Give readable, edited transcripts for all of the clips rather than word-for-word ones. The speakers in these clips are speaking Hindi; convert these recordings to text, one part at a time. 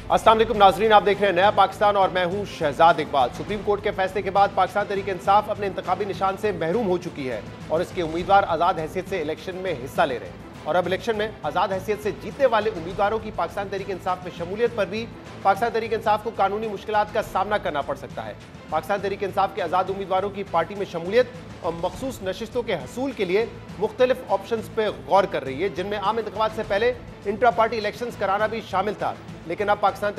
अस्सलाम वालेकुम नाजरीन, आप देख रहे हैं नया पाकिस्तान और मैं हूं शहजाद इकबाल। सुप्रीम कोर्ट के फैसले के बाद पाकिस्तान तहरीक इंसाफ अपने इंतखाबी निशान से महरूम हो चुकी है और इसके उम्मीदवार आज़ाद हैसियत से इलेक्शन में हिस्सा ले रहे हैं। और अब इलेक्शन में आज़ाद हैसियत से जीतने वाले उम्मीदवारों की पाकिस्तान तहरीक इंसाफ में शमूलियत पर भी पाकिस्तान तहरीक इंसाफ को कानूनी मुश्किलात का सामना करना पड़ सकता है। पाकिस्तान तहरीक इंसाफ के आज़ाद उम्मीदवारों की पार्टी में शमूलियत और मखसूस नशिस्तों के हसूल के लिए मुख्तलिफ ऑप्शन पर गौर कर रही है, जिनमें आम इंतखाबात से पहले इंट्रा पार्टी इलेक्शन कराना भी शामिल था। लेकिन अब पाकिस्तान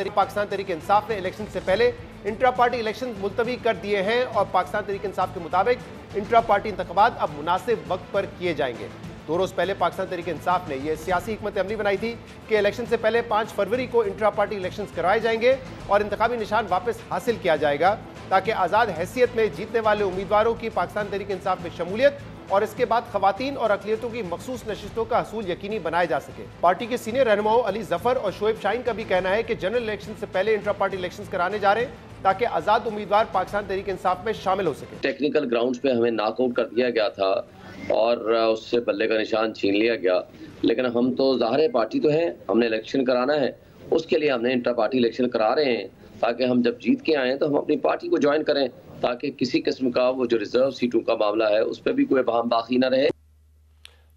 तहरीक इंसाफ ने इलेक्शन से पहले इंट्रा पार्टी इलेक्शन मुलतवी कर दिए हैं और पाकिस्तान तहरीक इंसाफ के मुताबिक इंट्रा पार्टी इंतखाबात अब मुनासिब वक्त पर किए जाएंगे। 2 रोज पहले पाकिस्तान तहरीक इंसाफ ने यह सियासी हिकमत अमली बनाई थी कि इलेक्शन से पहले 5 फरवरी को इंट्रा पार्टी इलेक्शन कराए जाएंगे और इंतखाबी निशान वापस हासिल किया जाएगा ताकि आज़ाद हैसियत में जीतने वाले उम्मीदवारों की पाकिस्तान तहरीक इंसाफ में शमूलियत और इसके बाद खवातीन और अकलियतों की मखसूस नशिस्तों का हसूल यकीनी बनाया जा सके। पार्टी के सीनियर रहनुमाओं अली जफर और शोएब शाहीन का भी कहना है कि जनरल इलेक्शन से पहले इंट्रा पार्टी इलेक्शन कराने जा रहे हैं ताकि आज़ाद उम्मीदवार पाकिस्तान तहरीक इंसाफ में शामिल हो सके। टेक्निकल ग्राउंड्स पे हमें नॉकआउट कर दिया गया था और उससे बल्ले का निशान छीन लिया गया, लेकिन हम तो ज़ाहिर पार्टी तो है, हमने इलेक्शन कराना है, उसके लिए हमने इंट्रा पार्टी इलेक्शन करा रहे हैं ताकि हम जब जीत के आए तो हम अपनी पार्टी को ज्वाइन करें ताकि किसी किस्म का वो जो रिजर्व सीटों का मामला है उस पर भी कोई बहम बाकी न रहे।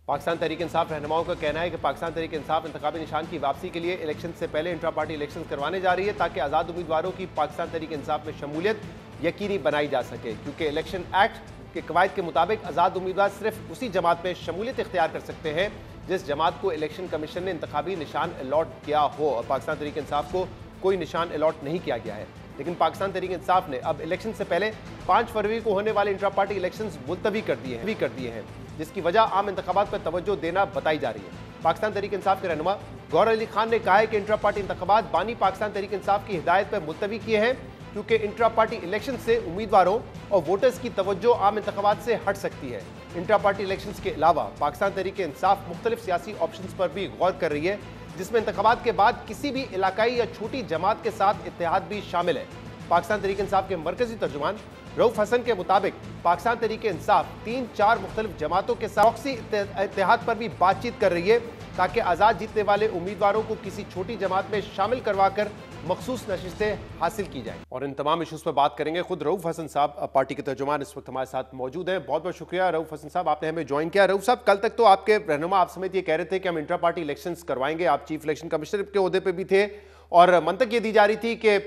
पाकिस्तान तहरीक इंसाफ रहनुमाओं का कहना है कि पाकिस्तान तहरीक इंसाफ इंतखाबी निशान की वापसी के लिए इलेक्शन से पहले इंट्रा पार्टी इलेक्शन करवाने जा रही है ताकि आज़ाद उम्मीदवारों की पाकिस्तान तहरीक इंसाफ में शमूलियत यकीनी बनाई जा सके, क्योंकि इलेक्शन एक्ट के कवायद के मुताबिक आज़ाद उम्मीदवार सिर्फ उसी जमात में शमूलियत इख्तियार कर सकते हैं जिस जमात को इलेक्शन कमीशन ने इंतखाबी निशान अलॉट किया हो और पाकिस्तान तहरीक इंसाफ को कोई निशान अलॉट नहीं किया गया है। लेकिन पाकिस्तान तहरीक इंसाफ ने अब इलेक्शन से पहले 5 फरवरी को होने वाले इंट्रा पार्टी इलेक्शंस मुलतवी कर दिए हैं जिसकी वजह आम इंतखाबात पर तवज्जो देना बताई जा रही है। पाकिस्तान तहरीक इंसाफ के रहनुमा गौहर अली खान ने कहा है कि इंट्रा पार्टी इंतखाबात बानी पाकिस्तान तहरीक इंसाफ की हिदायत पर मुलतवी किए हैं क्योंकि इंट्रा पार्टी इलेक्शन से उम्मीदवारों और वोटर्स की तवज्जो आम इंतखाबात से हट सकती है। इंट्रा पार्टी इलेक्शन के अलावा पाकिस्तान तहरीक इंसाफ मुख्तलिफ सियासी ऑप्शन पर भी गौर कर रही है जिसमें इंतखाबात के बाद किसी भी इलाकाई या छोटी जमात के साथ इत्तेहाद भी शामिल है। पाकिस्तान तहरीक इंसाफ के मरकजी तर्जुमान रऊफ हसन के मुताबिक पाकिस्तान तहरीक इंसाफ 3-4 मुख्तलिफ जमातों के साथ इत्तेहाद पर भी बातचीत कर रही है ताकि आज़ाद जीतने वाले उम्मीदवारों को किसी छोटी जमात में शामिल करवाकर मखसूस नशिस्तें हासिल की जाएं। और इन तमाम इशूज़ पर बात करेंगे। खुद रऊफ हसन साहब पार्टी के तर्जुमान इस वक्त हमारे साथ मौजूद हैं। बहुत बहुत शुक्रिया रऊफ हसन साहब, आपने हमें ज्वाइन किया। रऊफ साहब, कल तक तो आपके रहनुमा आप समेत ये कह रहे थे कि हम इंट्रा पार्टी इलेक्शन करवाएंगे, आप चीफ इलेक्शन कमिश्नर के ओहदे पर भी थे और मंतक ये दी जा रही थी कि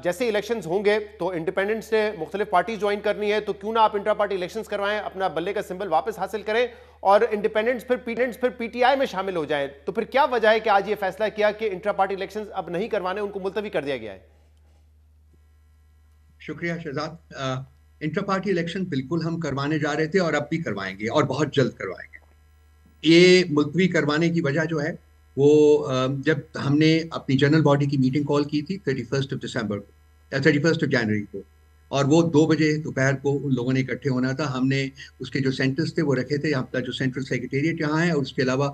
जैसे इलेक्शंस होंगे तो इंडिपेंडेंट्स ने मुख्तलिफ पार्टी ज्वाइन करनी है तो क्यों ना आप इंट्रा पार्टी इलेक्शंस करवाएं, अपना बल्ले का सिंबल वापस हासिल करें और इंडिपेंडेंट्स फिर पीटीआई में शामिल हो जाएं। तो फिर क्या वजह है कि आज ये फैसला किया कि इंट्रा पार्टी इलेक्शंस अब नहीं करवाने, उनको मुलतवी कर दिया गया है? शुक्रिया शहजाद। इंट्रा पार्टी इलेक्शन बिल्कुल हम करवाने जा रहे थे और अब भी करवाएंगे और बहुत जल्द करवाएंगे। ये मुलतवी करवाने की वजह जो है वो जब हमने अपनी जनरल बॉडी की मीटिंग कॉल की थी 31 जनवरी को और वो 2 बजे दोपहर को उन लोगों ने इकट्ठे होना था। हमने उसके जो सेंटर्स थे वो रखे थे, यहाँ का जो सेंट्रल सेक्रेटेरिएट यहाँ है और उसके अलावा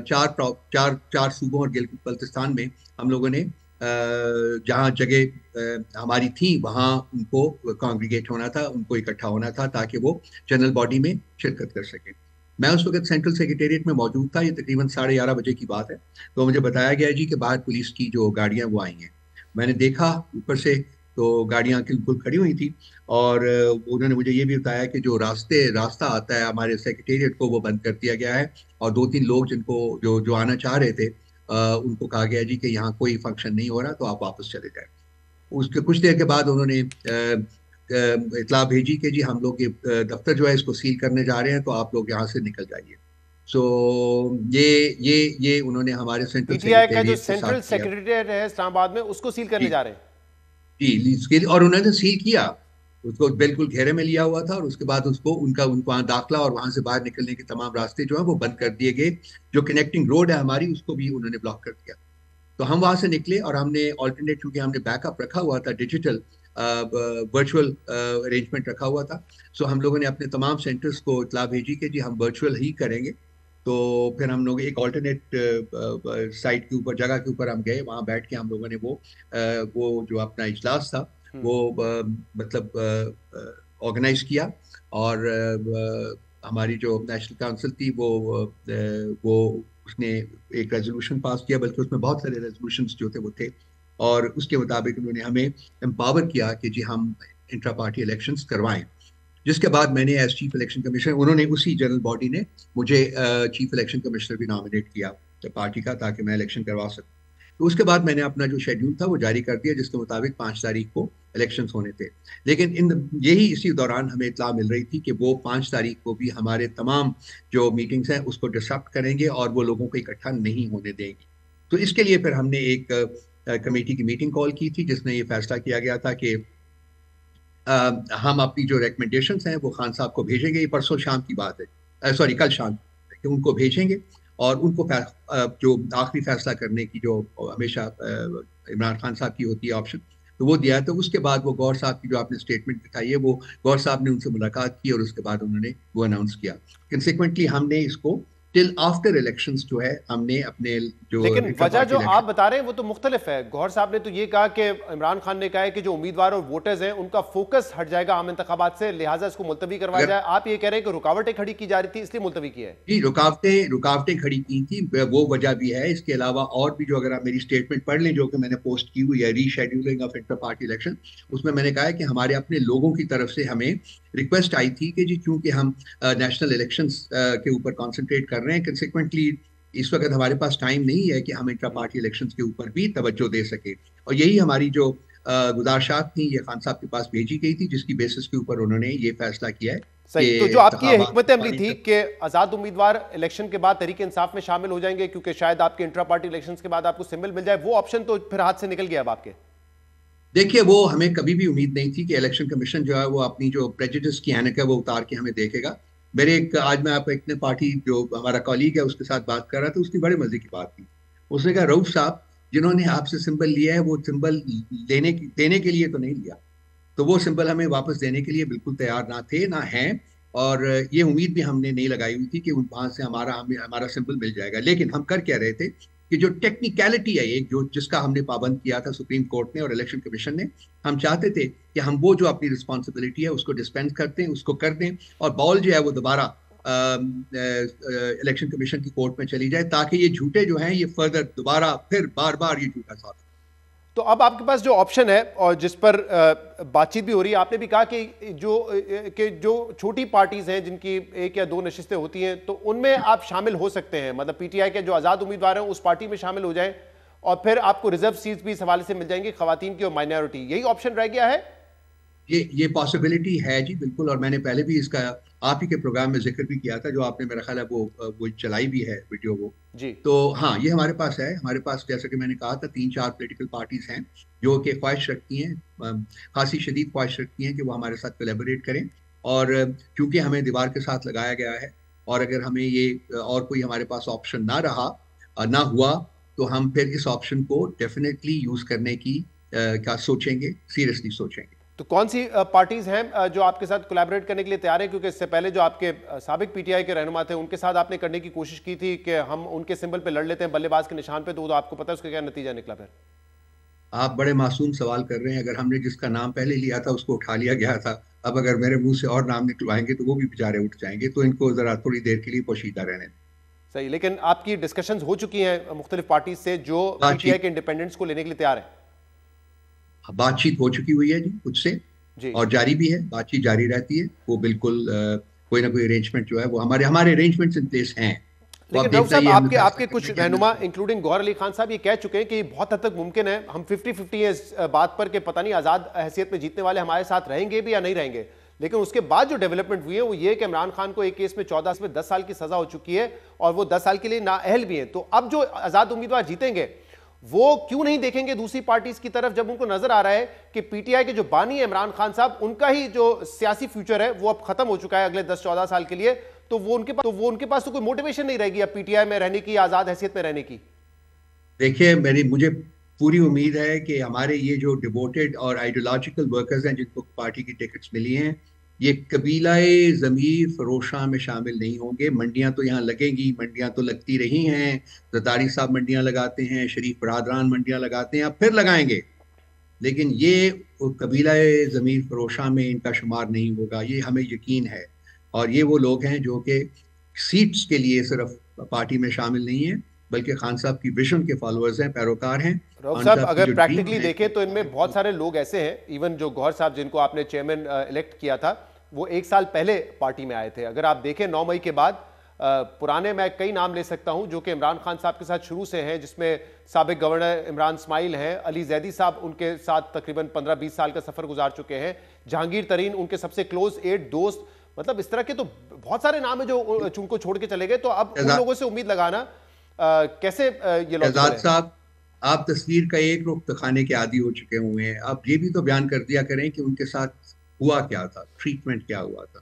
4 सूबों और गिलगित बल्तिस्तान में हम लोगों ने जहाँ जगह हमारी थी वहाँ उनको कॉन्ग्रीगेट होना था, उनको इकट्ठा होना था ताकि वो जनरल बॉडी में शिरकत कर सकें। मैं उस वक्त सेंट्रल सेक्रेटेरिएट में मौजूद था, ये तकरीबन 11:30 बजे की बात है। तो मुझे बताया गया जी कि बाहर पुलिस की जो गाड़ियां वो आई हैं। मैंने देखा ऊपर से तो गाड़ियां बिल्कुल खड़ी हुई थी और उन्होंने मुझे ये भी बताया कि जो रास्ता आता है हमारे सेक्रेटेरिएट को वो बंद कर दिया गया है और 2-3 लोग जिनको जो आना चाह रहे थे उनको कहा गया जी कि यहाँ कोई फंक्शन नहीं हो रहा तो आप वापस चले जाए। उसके कुछ देर के बाद उन्होंने इतला भेजी कि जी हम लोग ये दफ्तर जो है इसको सील करने जा रहे हैं तो आप लोग यहाँ से निकल जाइए। सो ये उन्होंने हमारे सेंट्रल सेक्रेटेरिएट है इस्लामाबाद में उसको सील करने जा रहे हैं जी, और उन्होंने सील किया, उसको बिल्कुल घेरे में लिया हुआ था और उसके बाद उनको वहाँ दाखिला और वहां से बाहर निकलने के तमाम रास्ते जो है वो बंद कर दिए गए। जो कनेक्टिंग रोड है हमारी उसको भी उन्होंने ब्लॉक कर दिया। तो हम वहां से निकले और हमने ऑल्टरनेट, क्योंकि हमने बैकअप रखा हुआ था, डिजिटल वर्चुअल अरेंजमेंट रखा हुआ था। सो हम लोगों ने अपने तमाम सेंटर्स को इतला भेजी कि जी हम वर्चुअल ही करेंगे। तो फिर हम लोग एक ऑल्टरनेट साइट के ऊपर, जगह के ऊपर हम गए, वहाँ बैठ के हम लोगों ने वो जो अपना इजलास था वो मतलब ऑर्गेनाइज किया और हमारी जो नेशनल काउंसिल थी वो उसने एक रेजोल्यूशन पास किया, बल्कि उसमें बहुत सारे रेजोल्यूशंस जो थे वो थे। और उसके मुताबिक उन्होंने हमें एम्पावर किया कि जी हम इंट्रा पार्टी इलेक्शंस करवाएं। जिसके बाद मैंने एज चीफ इलेक्शन कमिश्नर, उन्होंने उसी जनरल बॉडी ने मुझे चीफ इलेक्शन कमिश्नर भी नॉमिनेट किया पार्टी का, ताकि मैं इलेक्शन करवा सकूं। तो उसके बाद मैंने अपना जो शेड्यूल था वो जारी कर दिया, जिसके मुताबिक 5 तारीख को इलेक्शंस होने थे। लेकिन यही इसी दौरान हमें इत्तला मिल रही थी कि वो 5 तारीख को भी हमारे तमाम जो मीटिंग्स हैं उसको डिसरप्ट करेंगे और वो लोगों को इकट्ठा नहीं होने देंगे। तो इसके लिए फिर हमने एक कमेटी की मीटिंग कॉल की थी, जिसने ये फैसला किया गया था कि हम अपनी जो रिकमेंडेशंस हैं वो खान साहब को भेजेंगे। ये परसों शाम की बात है, सॉरी कल शाम, कि उनको भेजेंगे और उनको जो आखिरी फैसला करने की जो हमेशा इमरान खान साहब की होती है ऑप्शन, तो वो दिया। तो उसके बाद वो गौर साहब की जो आपने स्टेटमेंट दिखाई है, वो गौर साहब ने उनसे मुलाकात की और उसके बाद उन्होंने वो अनाउंस किया। कंसिक्वेंटली हमने इसको टिल आफ्टर इलेक्शंस जो है हमने अपने जो, लेकिन वजह जो आप बता रहे हैं वो तो मुख्तलिफ है। गौहर साहब ने तो ये कहा कि इमरान खान ने कहा है कि जो उम्मीदवार और वोटर्स हैं उनका फोकस हट जाएगा आम इंतखाबात से, लिहाजा इसको मुलतवी करवाया जाए। आप ये कह रहे हैं कि रुकावटें खड़ी की जा रही थी इसलिए मुलतवी किया है। जी, रुकावटें खड़ी की थी, वो वजह भी है। इसके अलावा और भी जो, अगर आप मेरी स्टेटमेंट पढ़ लें जो कि मैंने पोस्ट की हुई है, rescheduling of inter party election, उसमें मैंने कहा है कि हमारे अपने लोगों की तरफ से हमें रिक्वेस्ट आई थी कि जी क्योंकि हम नेशनल इलेक्शंस के ऊपर कॉन्सेंट्रेट कर रहे हैं, कंसिक्वेंटली इस वक्त हमारे पास टाइम नहीं है कि हम इंट्रा पार्टी इलेक्शंस के ऊपर भी तवज्जो दे सके। और यही हमारी जो गुजारिशात थी ये खान साहब के पास भेजी गई थी, जिसकी बेसिस के ऊपर उन्होंने ये फैसला किया है। सही, तो जो आपकी हिकमत अमली थी कि आजाद उम्मीदवार इलेक्शन के बाद तहरीक इंसाफ में शामिल हो जाएंगे क्योंकि शायद आपके इंट्रा पार्टी इलेक्शंस के बाद आपको सिंबल मिल जाए, वो ऑप्शन तो फिर हाथ से निकल गया अब आपके। देखिए, वो हमें कभी भी उम्मीद नहीं थी कि इलेक्शन कमीशन जो है वो अपनी जो प्रेजुडिस की ऐनक है वो उतार के हमें देखेगा। आज मैं आप एक पार्टी जो हमारा कॉलीग है उसके साथ बात कर रहा था, उसने बड़े मजे की बात की। उसने कहा रऊफ साहब जिन्होंने आपसे सिंबल लिया है वो सिंबल देने के लिए तो नहीं लिया, तो वो सिंबल हमें वापस देने के लिए बिल्कुल तैयार ना थे ना हैं, और ये उम्मीद भी हमने नहीं लगाई हुई थी कि वहां से हमारा सिंबल मिल जाएगा। लेकिन हम कर क्या रहे थे कि जो टेक्निकलिटी है एक जो जिसका हमने पाबंद किया था सुप्रीम कोर्ट ने और इलेक्शन कमीशन ने, हम चाहते थे कि हम वो जो अपनी रिस्पॉन्सिबिलिटी है उसको डिस्पेंस करते हैं, उसको कर दें, और बॉल जो है वो दोबारा इलेक्शन कमीशन की कोर्ट में चली जाए, ताकि ये झूठे जो हैं ये फर्दर दोबारा फिर बार बार ये झूठा साबित। तो अब आपके पास जो ऑप्शन है और जिस पर बातचीत भी हो रही है, आपने भी कहा कि जो छोटी पार्टीज हैं जिनकी 1 या 2 नशिस्तें होती हैं तो उनमें आप शामिल हो सकते हैं, मतलब पीटीआई के जो आज़ाद उम्मीदवार हैं उस पार्टी में शामिल हो जाएं और फिर आपको रिजर्व सीट्स भी इस हवाले से मिल जाएंगी, खवातीन की और माइनॉरिटी, यही ऑप्शन रह गया है। ये पॉसिबिलिटी है जी, बिल्कुल। और मैंने पहले भी इसका आप ही के प्रोग्राम में जिक्र भी किया था, जो आपने मेरा ख्याल है वो चलाई भी है वीडियो वो जी। तो हाँ, ये हमारे पास है। हमारे पास जैसा कि मैंने कहा था 3-4 पॉलिटिकल पार्टीज हैं जो कि ख्वाहिश रखती हैं, खासी शदीद ख्वाहिश रखती हैं कि वो हमारे साथ कोलैबोरेट करें। और क्योंकि हमें दीवार के साथ लगाया गया है और अगर हमें ये और कोई हमारे पास ऑप्शन ना रहा ना हुआ तो हम फिर इस ऑप्शन को डेफिनेटली यूज करने की क्या सोचेंगे, सीरियसली सोचेंगे। तो कौन सी पार्टीज हैं जो आपके साथ कोलैबोरेट करने के लिए तैयार है? क्योंकि इससे पहले जो आपके साबिक पीटीआई के रहनुमा थे उनके साथ आपने करने की कोशिश की थी कि हम उनके सिंबल पे लड़ लेते हैं बल्लेबाज के निशान पे, तो आपको पता है उसका क्या नतीजा निकला फिर? आप बड़े मासूम सवाल कर रहे हैं। अगर हमने जिसका नाम पहले लिया था उसको उठा लिया गया था, अब अगर मेरे मुंह से और नाम निकलवाएंगे तो वो भी बेचारे उठ जाएंगे, तो इनको जरा थोड़ी देर के लिए पोशीदा रहने। सही, लेकिन आपकी डिस्कशंस हो चुकी हैं मुख्तलिफ पार्टी से जो पीटीआई के इंडिपेंडेंस को लेने के लिए तैयार है? बातचीत हो चुकी हुई है जी खुद से और जारी भी है, बातचीत जारी रहती है। वो बिल्कुल कोई ना कोई अरेंजमेंट जो है वो हमारे अरेंजमेंट्स इन प्लेस हैं। लेकिन रऊफ साहब आपके कुछ रहनुमा इंक्लूडिंग गौहर अली खान साहब ये कह चुके हैं कि बहुत हद तक मुमकिन है हम 50-50 है इस बात पर कि पता नहीं आजाद हैसियत में जीतने वाले हमारे साथ रहेंगे भी या नहीं रहेंगे। लेकिन उसके बाद जो डेवलपमेंट हुई है वो ये कि इमरान खान को एक केस में 14 में 10 साल की सजा हो चुकी है और वो 10 साल के लिए नाअहल भी है। तो अब जो आजाद उम्मीदवार जीतेंगे वो क्यों नहीं देखेंगे दूसरी पार्टीज की तरफ, जब उनको नजर आ रहा है कि पीटीआई के जो बानी है इमरान खान साहब, उनका ही जो सियासी फ्यूचर है वो अब खत्म हो चुका है अगले 10-14 साल के लिए, तो वो उनके पास तो कोई मोटिवेशन नहीं रहेगी अब पीटीआई में रहने की, आजाद हैसियत में रहने की। देखिए, मुझे पूरी उम्मीद है कि हमारे ये जो डिवोटेड और आइडियोलॉजिकल वर्कर्स हैं जिनको पार्टी की टिकट्स मिली हैं, ये कबीलाए ज़मीर फरोशा में शामिल नहीं होंगे। मंडियां तो यहाँ लगेंगी, मंडियां तो लगती रही हैं, ज़रदारी साहब मंडियां लगाते हैं, शरीफ बरादरान मंडियां लगाते हैं, अब फिर लगाएंगे, लेकिन ये कबीलाए ज़मीर फरोशा में इनका शुमार नहीं होगा, ये हमें यकीन है। और ये वो लोग हैं जो कि सीट्स के लिए सिर्फ पार्टी में शामिल नहीं है, बल्कि खान साहब की विजन के फॉलोअर्स हैं, पैरोकार हैं। रऊफ खान साहब, साहब की अगर जो प्रैक्टिकली ड्रीम है, देखें तो इनमें बहुत सारे लोग ऐसे हैं, इवन जो गौहर साहब जिनको आपने चेयरमैन इलेक्ट किया था, वो 1 साल पहले पार्टी में आए थे। अगर आप देखें 9 मई के बाद पुराने मैं कई नाम ले सकता हूं जो कि इमरान खान साहब के साथ शुरू से हैं, जिसमें साबिक गवर्नर इमरान इस्माइल हैं, अली जैदी साहब उनके साथ तकरीबन 15-20 साल का सफर गुजार चुके हैं, जहांगीर तरीन उनके सबसे क्लोज एड दोस्त, मतलब इस तरह के तो बहुत सारे नाम है जो उनको छोड़ के चले गए। तो अब उन लोगों से उम्मीद लगाना कैसे ये लोग साहब, आप तस्वीर का एक रुख दिखाने के आदी हो चुके हुए हैं। आप ये भी तो बयान कर दिया करें कि उनके साथ हुआ क्या था, ट्रीटमेंट क्या हुआ था,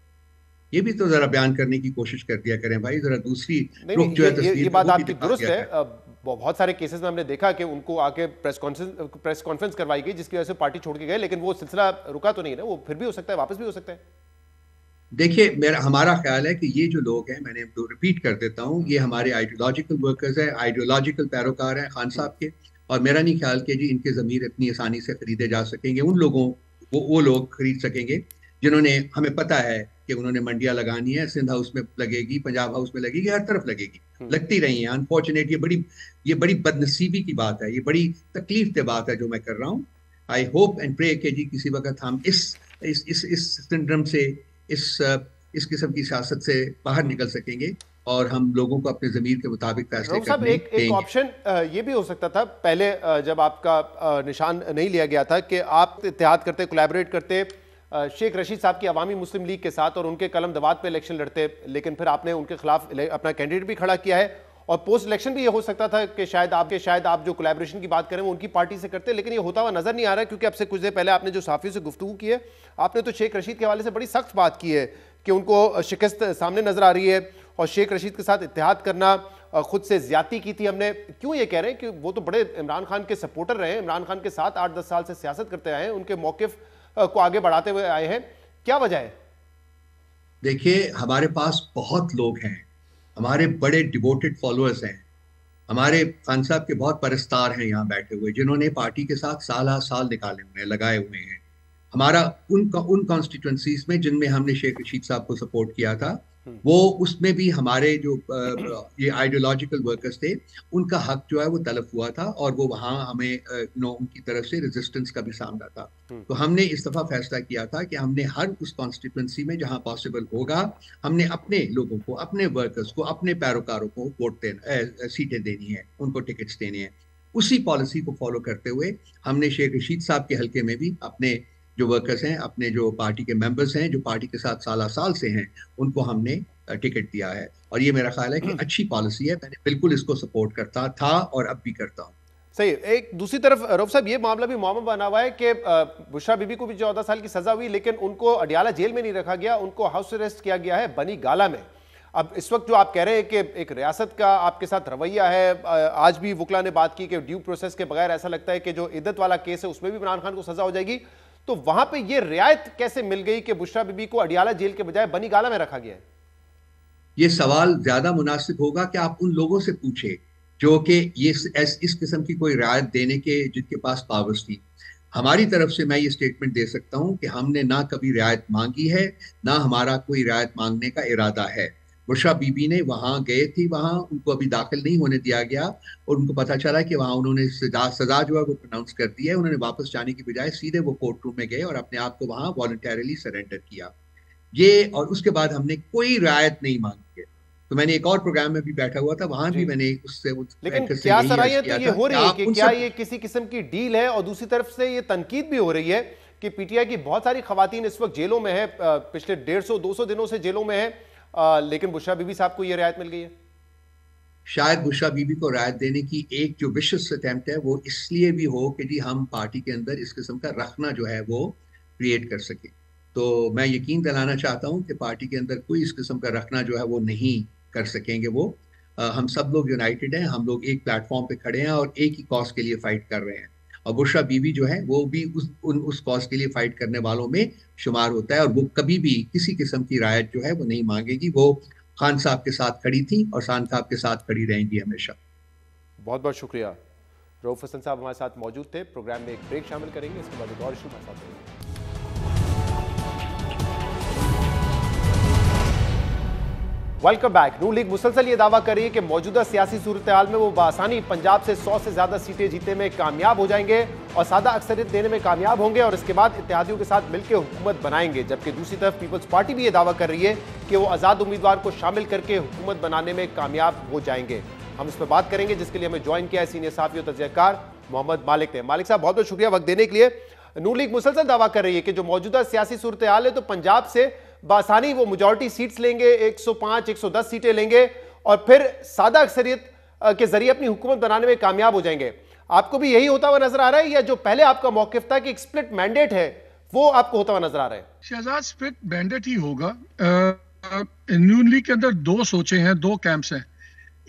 ये भी तो जरा बयान करने की कोशिश कर दिया करें भाई। जरा दूसरी रुख जो है तस्वीर, ये बात आपकी दुरुस्त है। बहुत सारे केसेस में हमने देखा कि उनको आके प्रेस कॉन्फ्रेंस करवाई गई जिसकी वजह से पार्टी छोड़ के गए, लेकिन वो सिलसिला रुका तो नहीं ना, वो फिर भी हो सकता है, वापस भी हो सकता है। देखिए, हमारा ख्याल है कि ये जो लोग हैं, मैंने तो रिपीट कर देता हूँ, ये हमारे आइडियोलॉजिकल वर्कर्स हैं, आइडियोलॉजिकल पैरोकार हैं खान साहब के। और मेरा नहीं ख्याल कि जी इनके ज़मीर इतनी आसानी से खरीदे जा सकेंगे। उन लोगों वो लोग खरीद सकेंगे जिन्होंने, हमें पता है कि उन्होंने मंडियां लगानी है, सिंध हाउस में लगेगी, पंजाब हाउस में लगेगी, हर तरफ लगेगी, लगती रही है। अनफॉर्चुनेट, ये बड़ी बदनसीबी की बात है, ये बड़ी तकलीफ दे बात है जो मैं कर रहा हूँ। आई होप एंड प्रे कि जी किसी वक्त हम इस सिंड्रोम से, इस किस्म की सियासत से बाहर निकल सकेंगे और हम लोगों को अपने ज़मीर के मुताबिक फैसले करने देंगे। एक ऑप्शन ये भी हो सकता था पहले, जब आपका निशान नहीं लिया गया था, कि आप इत्तेहाद करते, कोलैबोरेट करते शेख रशीद साहब की अवामी मुस्लिम लीग के साथ और उनके कलम दवात पे इलेक्शन लड़ते, लेकिन फिर आपने उनके खिलाफ अपना कैंडिडेट भी खड़ा किया है। और पोस्ट इलेक्शन भी ये हो सकता था कि शायद आप जो कोलैबोरेशन की बात करें वो उनकी पार्टी से करते, लेकिन ये होता हुआ नजर नहीं आ रहा है, क्योंकि अब से कुछ देर पहले आपने जो साफियों से गुफ्तगू की है, आपने तो शेख रशीद के हवाले से बड़ी सख्त बात की है कि उनको शिकस्त सामने नजर आ रही है और शेख रशीद के साथ इत्तेहाद करना खुद से ज्यादती की थी हमने। क्यों ये कह रहे हैं कि वो तो बड़े इमरान खान के सपोर्टर रहे, इमरान खान के साथ 8-10 साल से सियासत करते आए हैं, उनके मौकिफ को आगे बढ़ाते हुए आए हैं, क्या वजह है? देखिए, हमारे पास बहुत लोग हैं, हमारे बड़े डिवोटेड फॉलोअर्स हैं, हमारे खान साहब के बहुत परस्तार हैं यहाँ बैठे हुए, जिन्होंने पार्टी के साथ साल निकाले हुए हैं, लगाए हुए हैं। हमारा उन कॉन्स्टिट्यूंसीज में जिनमें हमने शेख रशीद साहब को सपोर्ट किया था, वो उसमें भी हमारे जो ये आइडियोलॉजिकल वर्कर्स थे, उनका हक जो है वो तलफ हुआ था और वो वहाँ हमें उनकी तरफ से रेजिस्टेंस का भी सामना था। तो हमने इस दफा फैसला किया था कि हमने हर उस कॉन्स्टिट्यूंसी में जहाँ पॉसिबल होगा, हमने अपने लोगों को, अपने वर्कर्स को, अपने पैरोकारों को सीटें देनी है, उनको टिकट्स देने हैं। उसी पॉलिसी को फॉलो करते हुए हमने शेख रशीद साहब के हल्के में भी अपने जो वर्कर्स हैं, अपने जो पार्टी के मेंबर्स हैं, जो पार्टी के साथ साल से हैं, उनको हमने टिकट दिया है। और ये मेरा ख्याल है कि अच्छी पॉलिसी है, मैंने बिल्कुल इसको सपोर्ट करता था और अब भी करता हूँ। सही। एक दूसरी तरफ रऊफ साहब, ये मामला भी मामला बना हुआ है कि बुशरा बीबी को भी 14 साल की सजा हुई, लेकिन उनको अडियाला जेल में नहीं रखा गया, उनको हाउस अरेस्ट किया गया है बनी गाला में। अब इस वक्त जो आप कह रहे हैं कि एक रियासत का आपके साथ रवैया है, आज भी वुकला ने बात की कि ड्यू प्रोसेस के बगैर ऐसा लगता है कि जो इद्दत वाला केस है उसमें भी इमरान खान को सजा हो जाएगी, तो वहां पे ये रियायत कैसे मिल गई कि बुशरा बीबी को अडियाला जेल के बजाय बनी गाला में रखा गया है? ये सवाल ज्यादा मुनासिब होगा कि आप उन लोगों से पूछे जो कि ये इस किस्म की कोई रियायत देने के जिनके पास पावर्स थी। हमारी तरफ से मैं ये स्टेटमेंट दे सकता हूं कि हमने ना कभी रियायत मांगी है, ना हमारा कोई रियायत मांगने का इरादा है। बुशरा बीबी ने वहां गए थी, वहां उनको अभी दाखिल नहीं होने दिया गया और उनको पता चला कि वहां उन्होंने सजा जो है वो प्रोनाउंस कर दी है। उन्होंने वापस जाने की बजाय सीधे वो कोर्ट रूम में गए और अपने आप को वहां वॉलंटरली सरेंडर किया। ये, और उसके बाद हमने कोई रियायत नहीं मांगी है। तो मैंने एक और प्रोग्राम में भी बैठा हुआ था, वहां भी मैंने उससे, लेकिन क्या सराहियत तो ये हो रही है कि क्या ये किसी किस्म की डील है? और दूसरी तरफ से ये तनकीद भी हो रही है कि पीटीआई की बहुत सारी खवातीन इस वक्त जेलों में है, पिछले 150-200 दिनों से जेलों में है, लेकिन बुशरा बीबी साहब को ये रियायत मिल गई है। शायद बुशरा बीबी को रियायत देने की एक जो विशेष अटेम्प्ट है वो इसलिए भी हो कि जी हम पार्टी के अंदर इस किस्म का रखना जो है वो क्रिएट कर सके। तो मैं यकीन दिलाना चाहता हूं कि पार्टी के अंदर कोई इस किस्म का रखना जो है वो नहीं कर सकेंगे। वो हम सब लोग यूनाइटेड हैं, हम लोग एक प्लेटफॉर्म पे खड़े हैं और एक ही कॉज के लिए फाइट कर रहे हैं। और बुशरा बीबी जो है वो भी उस कॉज के लिए फाइट करने वालों में शुमार होता है और वो कभी भी किसी किस्म की रायत जो है वो नहीं मांगेगी। वो खान साहब के साथ खड़ी थी और खान साहब के साथ खड़ी रहेंगी हमेशा। बहुत बहुत शुक्रिया। रऊफ हसन साहब हमारे साथ मौजूद थे। प्रोग्राम में एक ब्रेक शामिल करेंगे, इसके बाद एक और इशू हमारे साथ रहेंगे। Welcome back. नून लीग मुसलसल ये दावा कर रही है कि मौजूदा सियासी सूरत-ए-हाल में वो बासानी पंजाब से 100 से ज्यादा सीटें जीतने में कामयाब हो जाएंगे और सादा अक्सरियत देने में कामयाब होंगे और इसके बाद इत्तेहादियों के साथ मिलकर हुकूमत बनाएंगे। जबकि दूसरी तरफ पीपल्स पार्टी भी ये दावा कर रही है कि वो आजाद उम्मीदवार को शामिल करके हुकूमत बनाने में कामयाब हो जाएंगे। हम इस पर बात करेंगे, जिसके लिए हमें ज्वाइन किया है सीनियर सहाफी और तजज़ियाकार मोहम्मद मालिक ने। मालिक साहब, बहुत बहुत शुक्रिया वक्त देने के लिए। नून लीग मुसलसल दावा कर रही है कि जो मौजूदा सियासी सूरत-ए-हाल है तो पंजाब से बासानी वो मेजॉरिटी सीट्स लेंगे, 105 110 सीटें लेंगे और फिर सादा अक्सरियत के जरिए अपनी हुकूमत बनाने में कामयाब हो जाएंगे। आपको भी यही होता हुआ नजर आ रहा है, या जो पहले आपका मौकिफ था कि एक स्प्लिट मैंडेट है वो आपको होता हुआ नजर आ रहा है? शहजाद, स्प्लिट मैंडेट ही होगा। नून लीग के अंदर दो सोचे हैं, दो कैंप्स हैं।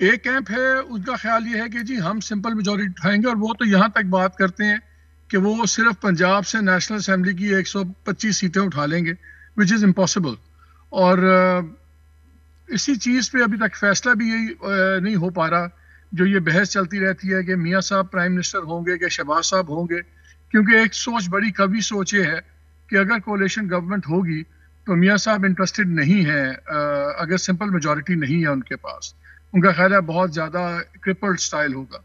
एक कैंप है, उनका ख्याल ये है कि जी हम सिंपल मेजॉरिटी उठाएंगे और वो तो यहां तक बात करते हैं कि वो सिर्फ पंजाब से नेशनल असेंबली की 125 सीटें उठा लेंगे, विच इज़ इम्पॉसिबल। और इसी चीज़ पे अभी तक फैसला भी यही नहीं हो पा रहा। जो ये बहस चलती रहती है कि मियाँ साहब प्राइम मिनिस्टर होंगे कि शहबाज साहब होंगे, क्योंकि एक सोच, बड़ी कवि सोच ये है कि अगर कोalition गवर्नमेंट होगी तो मियाँ साहब इंटरेस्टेड नहीं है अगर सिंपल मेजॉरिटी नहीं है उनके पास। उनका ख्याल है बहुत ज़्यादा क्रिपल्ड स्टाइल होगा।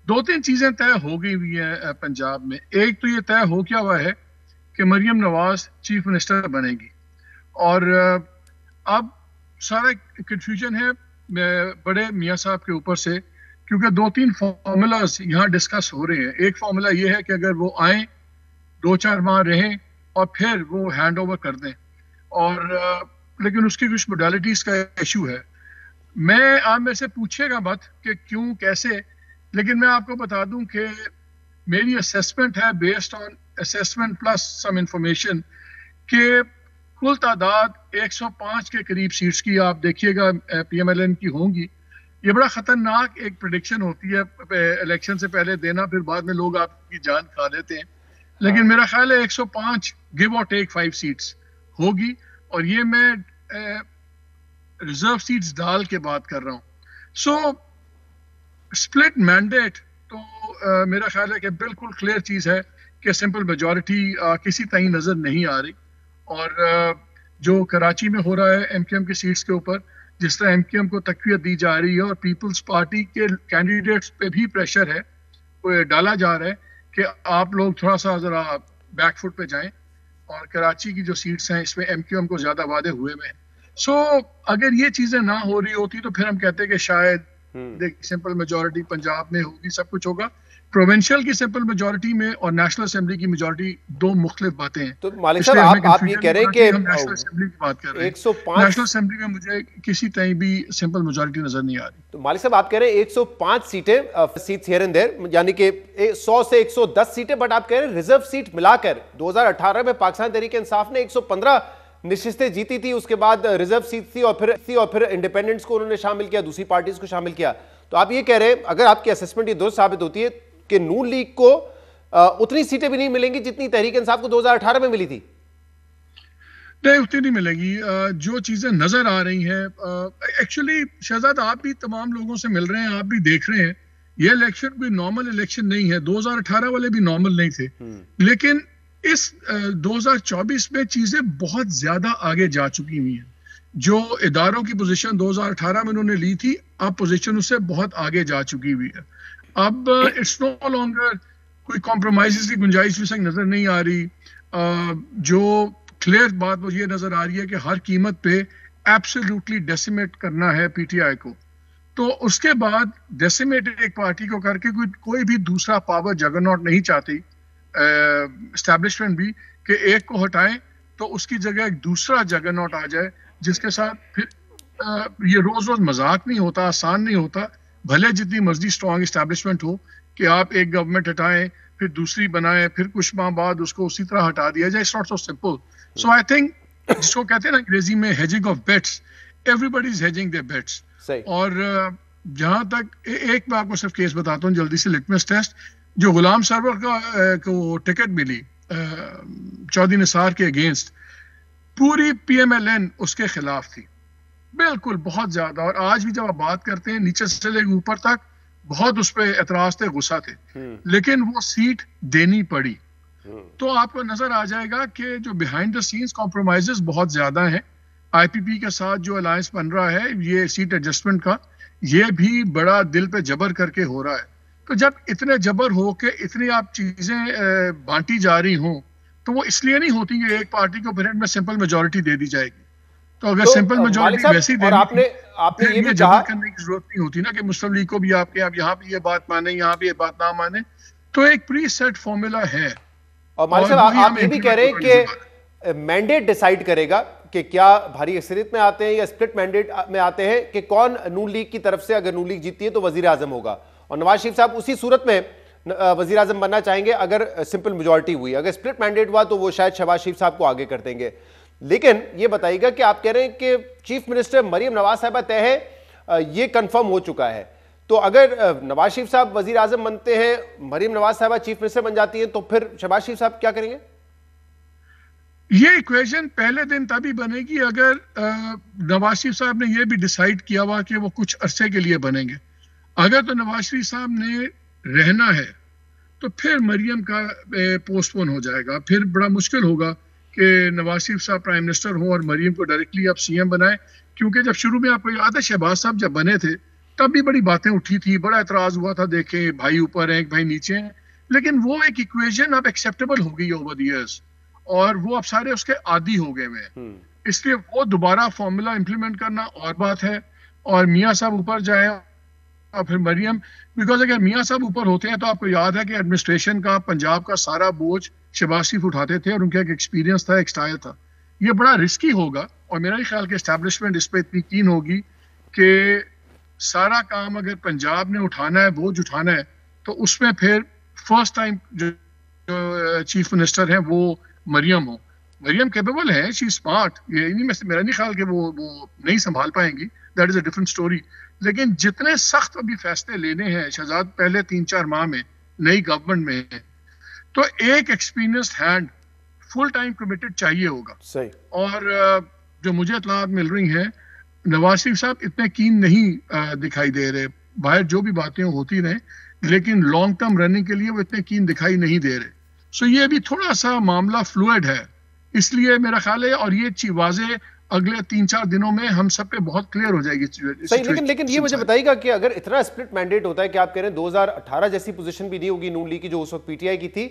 दो तीन चीज़ें तय हो गई हुई हैं पंजाब में। एक तो ये तय हो क्या हुआ है कि मरियम नवाज चीफ मिनिस्टर बनेगी और अब सारा कंफ्यूजन है बड़े मियाँ साहब के ऊपर से, क्योंकि दो तीन फार्मूलाज यहाँ डिस्कस हो रहे हैं। एक फार्मूला ये है कि अगर वो आए 2-4 माह रहें और फिर वो हैंड ओवर कर दें, और लेकिन उसकी कुछ मोडालिटीज़ का इशू है। मैं आप में से पूछेगा मत कि क्यों कैसे, लेकिन मैं आपको बता दूं कि मेरी असेसमेंट है based on assessment plus some information कि कुल तादाद 105 के करीब सीट्स की आप देखिएगा PMLN की होंगी। ये बड़ा ख़तरनाक एक प्रेडिक्शन होती है इलेक्शन से पहले देना, फिर बाद में लोग आपकी जान खा लेते हैं। लेकिन मेरा ख्याल है 105 गिव और टेक 5 सीट्स होगी, और ये मैं रिजर्व सीट्स डाल के बात कर रहा हूँ। सो स्प्लिट मैंडेट तो मेरा ख्याल है कि बिल्कुल क्लियर चीज़ है कि सिंपल मेजॉरिटी किसी तई नज़र नहीं आ रही। और जो कराची में हो रहा है MQM की सीट्स के ऊपर, जिस तरह MQM को तक़वियत दी जा रही है और पीपल्स पार्टी के कैंडिडेट्स पे भी प्रेशर है, वो डाला जा रहा है कि आप लोग थोड़ा सा ज़रा बैकफुट पे जाएं, और कराची की जो सीट्स हैं इसमें MQM को ज़्यादा वादे हुए में हैं। सो अगर ये चीज़ें ना हो रही होती तो फिर हम कहते कि शायद सिंपल मेजॉरिटी पंजाब में होगी, सब कुछ होगा। प्रोविंशियल की सिंपल मेजॉरिटी में और नेशनल असेंबली की मेजॉरिटी दो मुख्तलिफ बातें हैं। तो मालिक साहब, आप ये कह रहे हैं कि नेशनल असेंबली की बात कर रहे हैं। 105 नेशनल असेंबली में मुझे किसी तरह भी सिंपल मेजॉरिटी नजर नहीं आ रही। तो मालिक साहब, आप कह रहे हैं 105 सीटें, सीट्स हियर एंड देयर, यानी कि 100 से 110 सीटें, बट आप कह रहे हैं रिजर्व सीट मिलाकर 2018 में पाकिस्तान तहरीक इंसाफ ने 115 नशिस्तें जीती थी, उसके बाद रिजर्व सीट थी और फिर इंडिपेंडेंट्स को उन्होंने शामिल किया, दूसरी पार्टीज को शामिल किया। तो आप ये कह रहे हैं, अगर आपकी असेसमेंट ये दुरुस्त साबित होती है कि नून लीग को उतनी सीटें भी नहीं मिलेंगी जितनी तहरीक इंसाफ को 2018 में मिली थी? नहीं, उतनी नहीं मिलेगी। जो चीजें नजर आ रही हैं, एक्चुअली शहजाद आप भी तमाम लोगों से मिल रहे हैं, आप भी देख रहे हैं, ये इलेक्शन कोई नॉर्मल इलेक्शन नहीं है। 2018 वाले भी नॉर्मल नहीं थे, लेकिन इस 2024 में चीजें बहुत ज्यादा आगे जा चुकी हुई हैं। जो इदारों की पोजीशन 2018 में उन्होंने ली थी, अब पोजीशन उससे बहुत आगे जा चुकी हुई है। अब इट्स नो लॉन्गर कोई कॉम्प्रोमाइज की गुंजाइश भी नजर नहीं आ रही। जो क्लियर बात वो ये नजर आ रही है कि हर कीमत पे एब्सोल्युटली डेसिमेट करना है PTI को। तो उसके बाद डेसिमेट एक पार्टी को करके कोई भी दूसरा पावर जगरनॉट नहीं चाहती एस्टैब्लिशमेंट भी, कि एक को हटाएं तो उसकी जगह एक दूसरा जगरनॉट आ जाए, जिसके साथ फिर ये रोज रोज मजाक नहीं होता, आसान नहीं होता। भले जितनी मर्जी स्ट्रॉन्ग एस्टैब्लिशमेंट हो कि आप एक गवर्नमेंट हटाएं फिर दूसरी बनाएं, फिर कुछ माह बाद उसको उसी तरह हटा दिया जाए, it's not so simple. So I think जिसको कहते हैं ना अंग्रेजी में hedging of bets, everybody is hedging their bets. और जहां तक एक मैं आपको सिर्फ केस बताता हूँ जल्दी से, लिटमस टेस्ट, जो गुलाम सरवर को टिकट मिली चौधरी निसार के अगेंस्ट, पूरी PMLN उसके खिलाफ थी, बिल्कुल बहुत ज्यादा। और आज भी जब आप बात करते हैं नीचे से लेकर ऊपर तक बहुत उस पर एतराज थे, गुस्सा थे, लेकिन वो सीट देनी पड़ी। तो आपको नजर आ जाएगा कि जो बिहाइंड द सीन्स कॉम्प्रोमाइजेस बहुत ज्यादा हैं। IPP के साथ जो अलायंस बन रहा है ये सीट एडजस्टमेंट का, ये भी बड़ा दिल पे जबर करके हो रहा है। तो जब इतने जबर हो के इतनी आप चीजें बांटी जा रही हों तो वो इसलिए नहीं होती कि एक पार्टी को पीरियड में सिंपल मेजोरिटी दे दी जाएगी। तो अगर सिंपल मेजोरिटी वैसी देनी आपने ये भी जबर करने की जरूरत नहीं होती ना कि मुस्लिम लीग को भी आपके आप यहाँ पे ये बात माने, यहाँ पे ये बात ना माने। तो एक प्री सेट फॉर्मूला है। और मालिक साहब आप ये भी कह रहे हैं कि मैंडेट डिसाइड करेगा कि क्या भारी अक्सरियत में आते हैं या स्प्लिट मैंडेट में आते हैं, कि कौन नून लीग की तरफ से, अगर नून लीग जीती है तो वजीर आजम होगा, और नवाज शरीफ साहब उसी सूरत में वजीर आजम बनना चाहेंगे अगर सिंपल मेजोरिटी हुई। अगर स्प्लिट मैंडेट हुआ तो वो शायद शहबाज शरीफ साहब को आगे कर देंगे। लेकिन ये बताइएगा कि आप कह रहे हैं कि चीफ मिनिस्टर मरीम नवाज साहिबा तय है, ये कंफर्म हो चुका है, तो अगर नवाज शरीफ साहब वजीर आजम बनते हैं, मरीम नवाज साहिबा चीफ मिनिस्टर बन जाती है, तो फिर शहबाज शरीफ साहब क्या करेंगे? ये इक्वेशन पहले दिन तभी बनेगी अगर नवाज शरीफ साहब ने ये भी डिसाइड किया हुआ कि वो कुछ अरसे के लिए बनेंगे। अगर तो नवाज शरीफ साहब ने रहना है तो फिर मरियम का पोस्टपोन हो जाएगा। फिर बड़ा मुश्किल होगा कि नवाज शरीफ साहब प्राइम मिनिस्टर हों और मरियम को डायरेक्टली आप CM बनाए, क्योंकि जब शुरू में आपको याद है शहबाज साहब जब बने थे तब भी बड़ी बातें उठी थी, बड़ा एतराज हुआ था, देखें भाई ऊपर है भाई नीचे हैं, लेकिन वो एक इक्वेशन अब एक्सेप्टेबल हो गई ओवर द इयर्स और वो अब सारे उसके आदी हो गए हैं। इसलिए वो दोबारा फॉर्मूला इंप्लीमेंट करना और बात है, और मियाँ साहब ऊपर जाए और फिर मरियम, बिकॉज अगर मियाँ साहब ऊपर होते हैं तो आपको याद है कि एडमिनिस्ट्रेशन का पंजाब का सारा बोझ शहबाज शरीफ उठाते थे और उनका एक एक्सपीरियंस था, एक स्टाइल था। ये बड़ा रिस्की होगा और मेरा ही ख्याल कि एस्टैब्लिशमेंट इस पर इतनी कीन होगी कि सारा काम अगर पंजाब ने उठाना है, बोझ उठाना है, तो उसमें फिर फर्स्ट टाइम जो चीफ मिनिस्टर हैं वो मरियम हो। मरियम कैपेबल है, शी स्मार्ट, ये नहीं, मेरा नहीं ख्याल कि वो नहीं संभाल पाएंगी, that is a different story. लेकिन जितने सख्त अभी फैसले लेने हैं शहजाद पहले 3-4 माह में नई गवर्नमेंट में है, तो एक experienced hand full time committed चाहिए होगा। सही। और जो मुझे इत्तलात मिल रही हैं, नवाज शरीफ साहब इतने कीन नहीं दिखाई दे रहे, बाहर जो भी बातें होती रहे, लेकिन लॉन्ग टर्म रनिंग के लिए वो इतने कीन दिखाई नहीं दे रहे। सो ये भी थोड़ा सा मामला फ्लूइड है, इसलिए मेरा ख्याल है, और ये वाज़े अगले 3-4 दिनों में हम सब पे बहुत क्लियर हो जाएगी। सही, लेकिन ये मुझे बताइएगा कि अगर इतना स्प्लिट मैंडेट होता है कि आप कह रहे हैं 2018 जैसी पोजीशन भी नहीं होगी नून लीग की जो उस वक्त PTI की थी,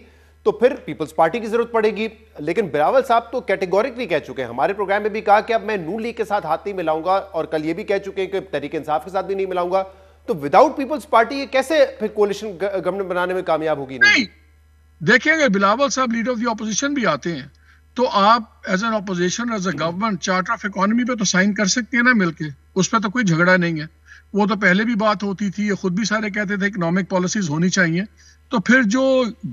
तो फिर पीपल्स पार्टी की जरूरत पड़ेगी। लेकिन बिलावल साहब तो कैटेगोरिकली कह चुके हैं, हमारे प्रोग्राम में भी कहा कि अब मैं नून लीग के साथ हाथ नहीं मिलाऊंगा, और कल ये भी कह चुके हैं कि तहरीक इंसाफ के साथ भी नहीं मिलाऊंगा। तो विदाउट पीपल्स पार्टी ये कैसे फिर कोalition गवर्नमेंट बनाने में कामयाब होगी? नहीं, देखिए बिलावल साहब लीडर ऑफ द ऑपोजिशन भी आते हैं तो आप as an opposition, as a government charter of economy पे तो साइन कर सकते हैं ना मिलके, उस पर तो कोई झगड़ा नहीं है। वो तो पहले भी बात होती थी, ये खुद भी सारे कहते थे इकोनॉमिक पॉलिसीज होनी चाहिए। तो फिर जो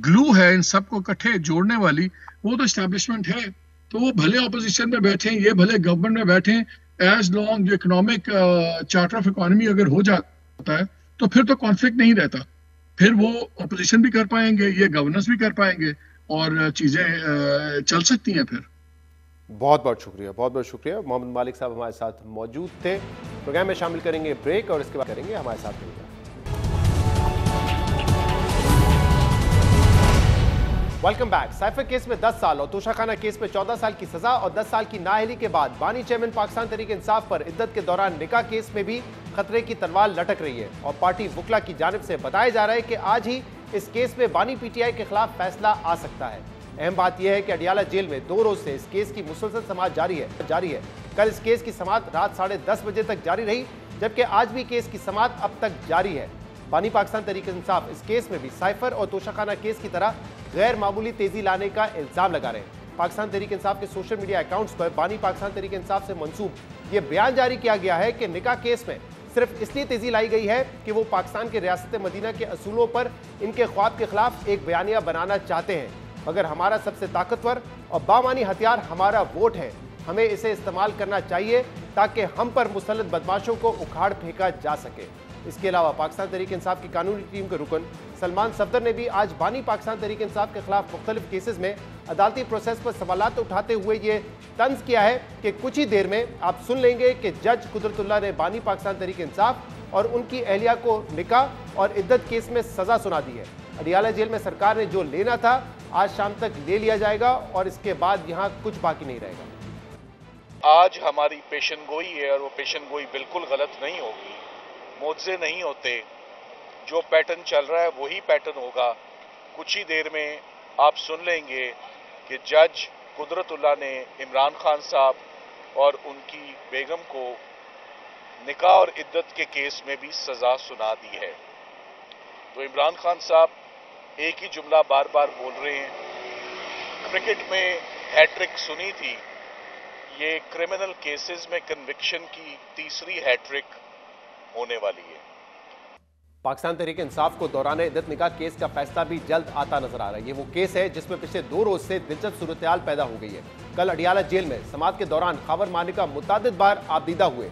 ग्लू है इन सबको इकट्ठे जोड़ने वाली, वो तो एस्टैब्लिशमेंट है। तो वो भले ऑपोजिशन में बैठे, ये भले गवर्नमेंट में बैठे, एज लॉन्ग जो इकोनॉमिक चार्टर ऑफ इकोनॉमी अगर हो जाता है तो फिर तो कॉन्फ्लिक्ट नहीं रहता, फिर वो ऑपोजिशन भी कर पाएंगे, ये गवर्नेंस भी कर पाएंगे और चीजें चल सकती हैं फिर। बहुत बहुत शुक्रिया, बहुत बहुत शुक्रिया। मोहम्मद मालिक साहब हमारे साथ मौजूद थे। प्रोग्राम में शामिल करेंगे ब्रेक और इसके बाद करेंगे हमारे साथ मिलकर। Welcome back. साइफर केस में 10 साल और तोशाखाना केस में 14 साल की सजा और 10 साल की नाअहली के बाद बानी चेयरमैन पाकिस्तान तहरीक इंसाफ पर इद्दत के दौरान निकाह केस में भी खतरे की तलवार लटक रही है और पार्टी वुकला की जानिब से बताया जा रहा है कि आज ही इस केस में बानी PTI के खिलाफ फैसला आ सकता है। अहम बात यह है कि अडियाला जेल में 2 रोज से इस केस की मुसलसल समाअत जारी है। कल इस केस की समाअत रात 10:30 बजे तक जारी रही, जबकि आज भी केस की समाअत अब तक जारी है। बानी पाकिस्तान तहरीक इंसाफ इस केस में भी साइफर और तोशाखाना केस की तरह गैर मामूली तेजी लाने का इल्जाम लगा रहे हैं। पाकिस्तान तहरीक इंसाफ के सोशल मीडिया अकाउंट्स पर बानी पाकिस्तान तहरीक इंसाफ से मंसूब ये बयान जारी किया गया है कि निकाह केस में सिर्फ इसलिए तेजी लाई गई है कि वो पाकिस्तान के रियासत मदीना के असूलों पर इनके ख्वाब के खिलाफ एक बयानिया बनाना चाहते हैं। मगर हमारा सबसे ताकतवर और बामानी हथियार हमारा वोट है, हमें इसे इस्तेमाल करना चाहिए ताकि हम पर मुसल्लत बदमाशों को उखाड़ फेंका जा सके। इसके अलावा पाकिस्तान तहरीक इंसाफ की कानूनी टीम के रुकन सलमान सफदर ने भी आज बानी पाकिस्तान तहरीक इंसाफ के खिलाफ मुख्तलिफ केसेस में अदालती प्रोसेस पर सवालात उठाते हुए ये तंज किया है कि कुछ ही देर में आप सुन लेंगे कि जज कुदरतुल्लाह ने बानी पाकिस्तान तहरीक इंसाफ और उनकी अहलिया को निकाह और इद्दत केस में सजा सुना दी है। अडियाला जेल में सरकार ने जो लेना था आज शाम तक ले लिया जाएगा और इसके बाद यहाँ कुछ बाकी नहीं रहेगा। आज हमारी पेशन गोई है और वो पेशन गोई बिल्कुल गलत नहीं होगी, मुआवजे नहीं होते, जो पैटर्न चल रहा है वही पैटर्न होगा। कुछ ही देर में आप सुन लेंगे कि जज कुदरतुल्लाह ने इमरान खान साहब और उनकी बेगम को निकाह और इद्दत के केस में भी सजा सुना दी है। तो इमरान खान साहब एक ही जुमला बार बार बोल रहे हैं, क्रिकेट में हैट्रिक सुनी थी, ये क्रिमिनल केसेस में कन्विक्शन की तीसरी हैट्रिक होने वाली है। पाकिस्तान तहरीक इंसाफ को दौरान इद्दत निकाह केस का फैसला भी जल्द आता नजर आ रहा है। ये वो केस है जिसमें पिछले 2 रोज से दिलचस्प सूरत-ए-हाल पैदा हो गई है। कल अडियाला जेल में समाअत के दौरान खबर मानिका मुतादिद बार आबदीदा हुए,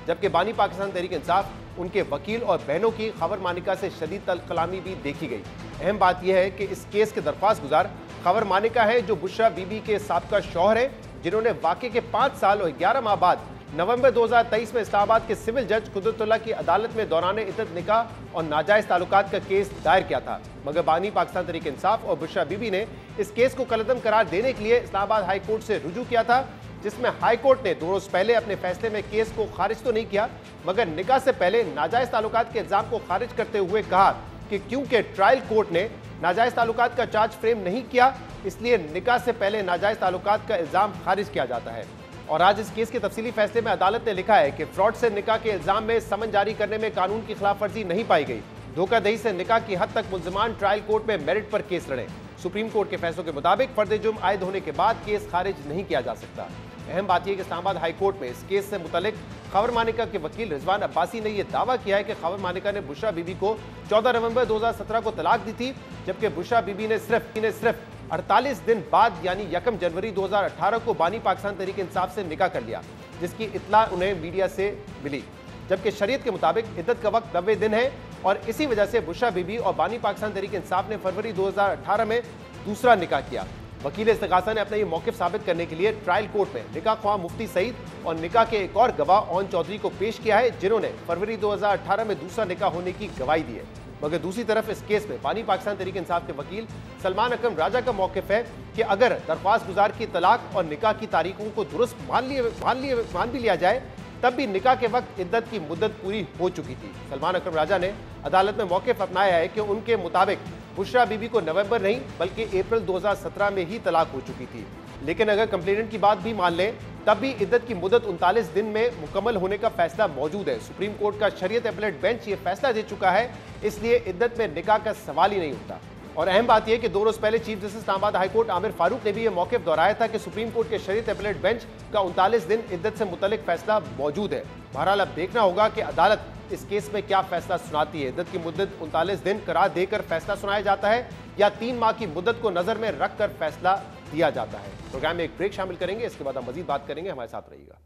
जबकि बानी पाकिस्तान तहरीक इंसाफ उनके वकील और बहनों की खबर मानिका से शदीद तलकलामी भी देखी गई। अहम बात यह है कि इस केस के दरख्वास्त गुजार खबर मानिका है, जो बुशरा बीबी के साबका शौहर है, जिन्होंने वाक़े के 5 साल और 11 माह बाद नवंबर 2023 में इस्लामाबाद के सिविल जज कुदरतुल्लाह की अदालत में दौरान इद्दत निकाह और नाजायज ताल्लुकात का केस दायर किया था। मगर बानी पाकिस्तान तहरीक इंसाफ और बुशरा बीबी ने इस केस को कलअदम करार देने के लिए इस्लामाबाद हाई कोर्ट से रुजू किया था, जिसमें हाई कोर्ट ने 2 रोज पहले अपने फैसले में केस को खारिज तो नहीं किया, मगर निकाह से पहले नाजायज ताल्लुकात के इल्जाम को खारिज करते हुए कहा कि क्योंकि ट्रायल कोर्ट ने नाजायज ताल्लुकात का चार्ज फ्रेम नहीं किया, इसलिए निकाह से पहले नाजायज ताल्लुकात का इल्जाम खारिज किया जाता है। और आज इस केस के तफसीली फैसले में अदालत ने लिखा है कि फ्रॉड से निकाह के इल्जाम में समन जारी करने में कानून की खिलाफ वर्जी नहीं पाई गई। धोखाधड़ी से निकाह की हद तक मुल्जिमान ट्रायल कोर्ट में मेरिट पर केस लड़े। सुप्रीम कोर्ट के फैसलों के मुताबिक फर्द जुर्म आयद होने के बाद केस खारिज नहीं किया जा सकता। अहम बात यह कि इस्लामाबाद हाई कोर्ट में इस केस से मुतल्लिक खबर मानिका के वकील रिजवान अब्बासी ने यह दावा किया है कि खबर मानिका ने बुशरा बीबी को 14 नवंबर 2017 को तलाक दी थी, जबकि बुशरा बीबी ने सिर्फ 48 दिन बाद यानी 1 जनवरी 2018 को बानी पाकिस्तान तहरीक इंसाफ से निकाह कर लिया, जिसकी इत्ला उन्हें मीडिया से मिली। जबकि शरीयत के मुताबिक इद्दत का वक्त 90 दिन है और इसी वजह से बुशरा बीबी और बानी पाकिस्तान तहरीक इंसाफ ने फरवरी 2018 में दूसरा निकाह किया। वकील इस्तिगासा ने अपना ये मौक़िफ़ साबित करने के लिए ट्रायल कोर्ट में निकाह ख्वाह मुफ्ती सईद और निकाह के एक और गवाह ओन चौधरी को पेश किया है, जिन्होंने फरवरी 2018 में दूसरा निकाह होने की गवाही दी है। मगर दूसरी तरफ इस केस में बानी पाकिस्तान तहरीक इंसाफ के वकील सलमान अकरम राजा का मौक़िफ़ है कि अगर दरख्वास्त गुजार की तलाक और निकाह की तारीखों को दुरुस्त मान भी लिया जाए, तब भी निकाह के वक्त इद्दत की मुद्दत पूरी हो चुकी थी। सलमान अकरम राजा ने अदालत में मौक़िफ़ अपनाया है कि उनके मुताबिक बुशरा बीबी को नवंबर नहीं बल्कि अप्रैल 2017 में ही तलाक हो चुकी थी। लेकिन अगर कंप्लेनेंट की बात भी मान लें, तब भी इद्दत की मुद्दत 39 दिन में मुकम्मल होने का फैसला मौजूद है। सुप्रीम कोर्ट का शरीयत अपीलेट बेंच ये फैसला दे चुका है, इसलिए इद्दत में निकाह का सवाल ही नहीं उठता। और अहम बात यह कि 2 रोज पहले chief justice Islamabad high court Aamir Farooq ने भी यह मौक़िफ़ दोहराया था कि सुप्रीम कोर्ट के शरीयत अपीलेट बेंच का 39 दिन इद्दत से मुतल्लिक फैसला मौजूद है। बहरहाल अब देखना होगा कि अदालत इस केस में क्या फैसला सुनाती है। इद्दत की मुद्दत 39 दिन करार देकर फैसला सुनाया जाता है या 3 माह की मुद्दत को नजर में रखकर फैसला दिया जाता है। प्रोग्राम में एक ब्रेक शामिल करेंगे, इसके बाद हम मजीद बात करेंगे। हमारे साथ रहिएगा।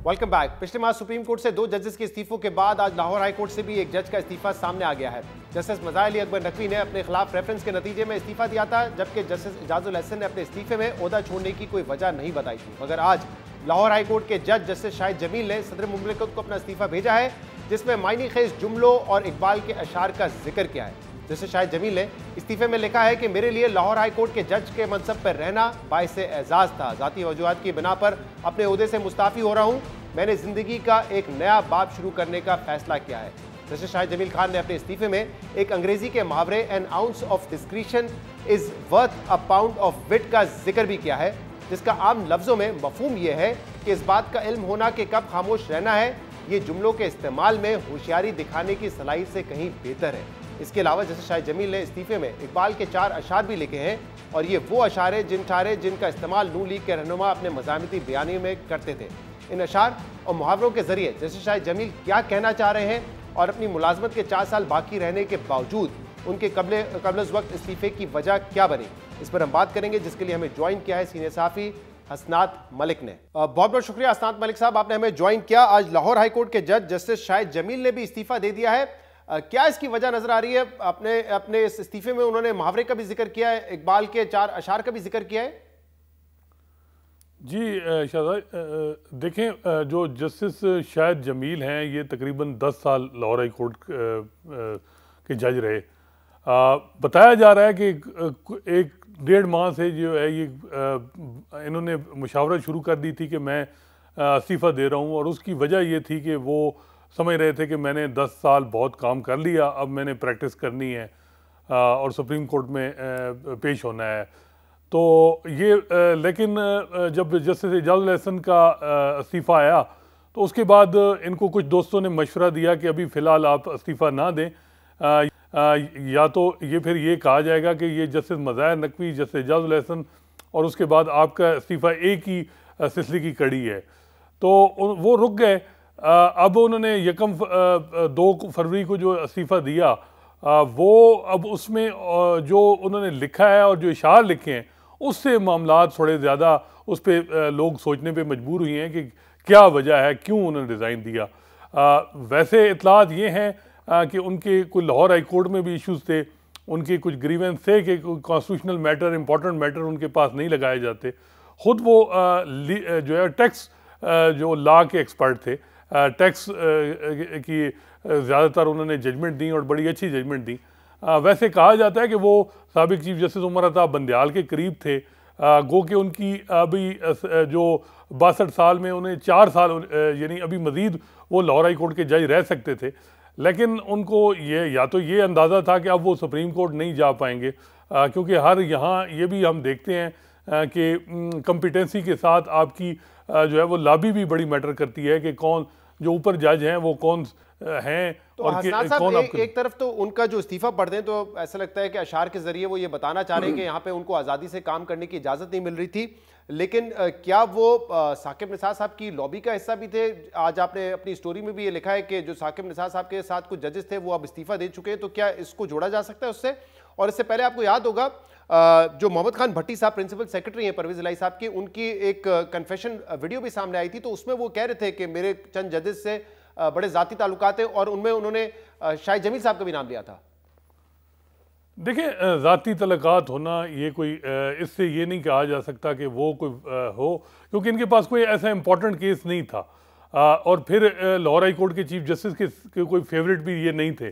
Welcome back. पिछले माह सुप्रीम कोर्ट से 2 जजेस के इस्तीफों के बाद आज लाहौर हाई कोर्ट से भी एक जज का इस्तीफा सामने आ गया है। जस्टिस मज़ार अली अकबर नकवी ने अपने खिलाफ रेफरेंस के नतीजे में इस्तीफा दिया था, जबकि जस्टिस इजाजुल हसन ने अपने इस्तीफे में ओहदा छोड़ने की कोई वजह नहीं बताई थी। मगर आज लाहौर हाई कोर्ट के जज जस्टिस शाहिद जमील ने सदर मुमलिकत को अपना इस्तीफा भेजा है, जिसमें मायनी खेज जुमलों और इकबाल के अशार का जिक्र किया है। जस्टिस शाहिद जमील ने इस्तीफे में लिखा है कि मेरे लिए लाहौर हाई कोर्ट के जज के मनसब पर रहना बाइस एजाज़ था। ज़ाती वजूहात की बिना पर अपने ओहदे से मुस्ताफ़ी हो रहा हूँ। मैंने ज़िंदगी का एक नया बाब शुरू करने का फैसला किया है। जस्टिस शाहिद जमील खान ने अपने इस्तीफे में एक अंग्रेजी के मुहावरे an ounce of discretion is worth a pound of wit का जिक्र भी किया है, जिसका आम लफ्ज़ों में मफहूम यह है कि इस बात का इल्म होना कि कब खामोश रहना है, ये जुमलों के इस्तेमाल में होशियारी दिखाने की सलाहियत से कहीं बेहतर है। इसके अलावा जस्टिस शाहिद जमील ने इस्तीफे में इकबाल के 4 अशार भी लिखे हैं और ये वो अशार है जिनका इस्तेमाल नून लीग के रहनुमा अपने मज़ामती बयानी में करते थे। इन अशार और मुहावरों के जरिए जस्टिस शाहिद जमील क्या कहना चाह रहे हैं और अपनी मुलाजमत के 4 साल बाकी रहने के बावजूद उनके कबल वक्त इस्तीफे की वजह क्या बनी, इस पर हम बात करेंगे, जिसके लिए हमें ज्वाइन किया है सीनियर सहाफ़ी हसनात मलिक ने। बहुत बहुत शुक्रिया हसनात मलिक साहब, आपने हमें ज्वाइन किया। आज लाहौर हाई कोर्ट के जज जस्टिस शाहिद जमील ने भी इस्तीफा दे दिया है, क्या इसकी वजह नजर आ रही है? अपने इस इस्तीफे में उन्होंने मुहावरे का भी जिक्र किया है, इकबाल के 4 अशार का भी जिक्र किया है। जी शाहजाद, देखें, जो जस्टिस शाहिद जमील हैं ये तकरीबन 10 साल लाहौर हाई कोर्ट के जज रहे। बताया जा रहा है कि एक 1.5 माह से जो है ये इन्होंने मुशावरत शुरू कर दी थी कि मैं इस्तीफ़ा दे रहा हूँ, और उसकी वजह ये थी कि वो समझ रहे थे कि मैंने 10 साल बहुत काम कर लिया, अब मैंने प्रैक्टिस करनी है और सुप्रीम कोर्ट में पेश होना है। तो ये लेकिन जब जस्टिस एजाजुल एहसन का इस्तीफ़ा आया तो उसके बाद इनको कुछ दोस्तों ने मशवरा दिया कि अभी फ़िलहाल आप इस्तीफ़ा ना दें, या तो ये फिर ये कहा जाएगा कि ये जस्टिस मज़ाहिर नकवी, जस्टिस एजाजुल एहसन और उसके बाद आपका इस्तीफ़ा एक ही सिलसिले की कड़ी है। तो वो रुक गए। अब उन्होंने 2 फरवरी को जो इस्तीफ़ा दिया, वो अब उसमें जो उन्होंने लिखा है और जो इशार लिखे हैं उससे मामलात थोड़े ज़्यादा उस पर लोग सोचने पे मजबूर हुए हैं कि क्या वजह है, क्यों उन्होंने रिज़ाइन दिया। वैसे इतलात ये हैं कि उनके कोई लाहौर हाई कोर्ट में भी इश्यूज़ थे, उनके कुछ ग्रीवेंस थे कि कॉन्स्टिट्यूशनल मैटर, इंपॉर्टेंट मैटर उनके पास नहीं लगाए जाते। ख़ुद वो जो है टैक्स जो लॉ के एक्सपर्ट थे, टैक्स की ज़्यादातर उन्होंने जजमेंट दी और बड़ी अच्छी जजमेंट दी। वैसे कहा जाता है कि वो साबिक चीफ जस्टिस उमर अता बंदयाल के करीब थे, गो कि उनकी अभी जो 62 साल में उन्हें 4 साल यानी अभी मज़ीद वो लाहौर हाई कोर्ट के जज रह सकते थे, लेकिन उनको ये या तो ये अंदाज़ा था कि अब वो सुप्रीम कोर्ट नहीं जा पाएंगे, क्योंकि हर यहाँ ये भी हम देखते हैं कि कम्पिटेंसी के साथ आपकी जो है वो लॉबी भी बड़ी मैटर करती है कि कौन जो ऊपर जज हैं वो कौन हैं। तो और हसनात साहब, एक तरफ तो उनका जो इस्तीफा पढ़ दें तो ऐसा लगता है कि अशार के जरिए वो ये बताना चाह रहे हैं कि यहाँ पे उनको आज़ादी से काम करने की इजाज़त नहीं मिल रही थी, लेकिन क्या वो साकिब निसार साहब की लॉबी का हिस्सा भी थे? आज आपने अपनी स्टोरी में भी ये लिखा है कि जो साकिब निसार साहब के साथ कुछ जजेस थे वो अब इस्तीफा दे चुके हैं, तो क्या इसको जोड़ा जा सकता है उससे? और इससे पहले आपको याद होगा जो मोहम्मद खान भट्टी साहब प्रिंसिपल सेक्रेटरी हैं परवेज इलाही साहब की, उनकी एक कन्फेशन वीडियो भी सामने आई थी, तो उसमें वो कह रहे थे कि मेरे चंद जजेस से बड़े ज़ाती ताल्लुकात हैं, और उनमें उन्होंने शाहिद जमील साहब का भी नाम लिया था। देखिए, ज़ाती तल्लुकात होना ये कोई इससे ये नहीं कहा जा सकता कि वो कोई हो, क्योंकि इनके पास कोई ऐसा इंपॉर्टेंट केस नहीं था, और फिर लाहौर हाई कोर्ट के चीफ जस्टिस के कोई फेवरेट भी ये नहीं थे।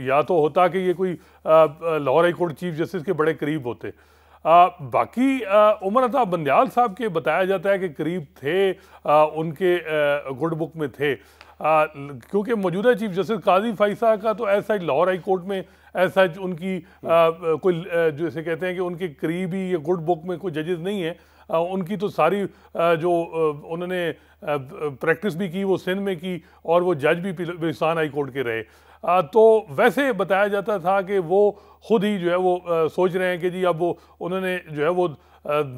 या तो होता कि ये कोई Lahore high court chief justice के बड़े करीब होते। बाकी उमर अता बंदयाल साहब के बताया जाता है कि करीब थे, उनके गुड बुक में थे, क्योंकि मौजूदा चीफ जस्टिस काजी फाइसा का तो ऐसा लाहौर हाई कोर्ट में ऐसा उनकी कोई जैसे कहते हैं कि उनके करीबी या गुड बुक में कोई जजेस नहीं है। उनकी तो सारी जो उन्होंने प्रैक्टिस भी की वो सिंध में की, और वो जज भी बलूचिस्तान हाई कोर्ट के रहे। तो वैसे बताया जाता था कि वो खुद ही जो है वो सोच रहे हैं कि जी अब वो उन्होंने जो है वो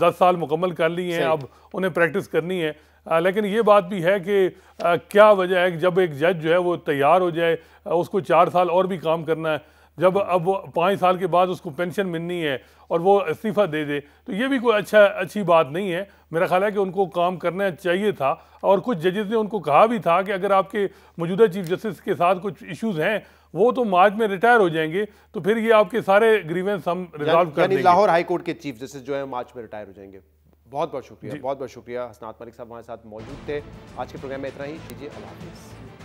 10 साल मुकम्मल कर लिए हैं, अब उन्हें प्रैक्टिस करनी है। लेकिन ये बात भी है कि क्या वजह है कि जब एक जज जो है वो तैयार हो जाए, उसको 4 साल और भी काम करना है, जब अब वो 5 साल के बाद उसको पेंशन मिलनी है और वो इस्तीफ़ा दे दे, तो ये भी कोई अच्छी बात नहीं है। मेरा ख्याल है कि उनको काम करना चाहिए था, और कुछ जजेस ने उनको कहा भी था कि अगर आपके मौजूदा चीफ जस्टिस के साथ कुछ इश्यूज़ हैं, वो तो मार्च में रिटायर हो जाएंगे, तो फिर ये आपके सारे ग्रीवेंस हम रिजॉल्व कर देंगे। लाहौर हाई कोर्ट के चीफ जस्टिस जो है मार्च में रिटायर हो जाएंगे। बहुत बहुत शुक्रिया, बहुत बहुत शुक्रिया। हसनात मलिक साहब हमारे साथ मौजूद थे। आज के प्रोग्राम में इतना ही, कीजिए अल्लाह हाफिज़।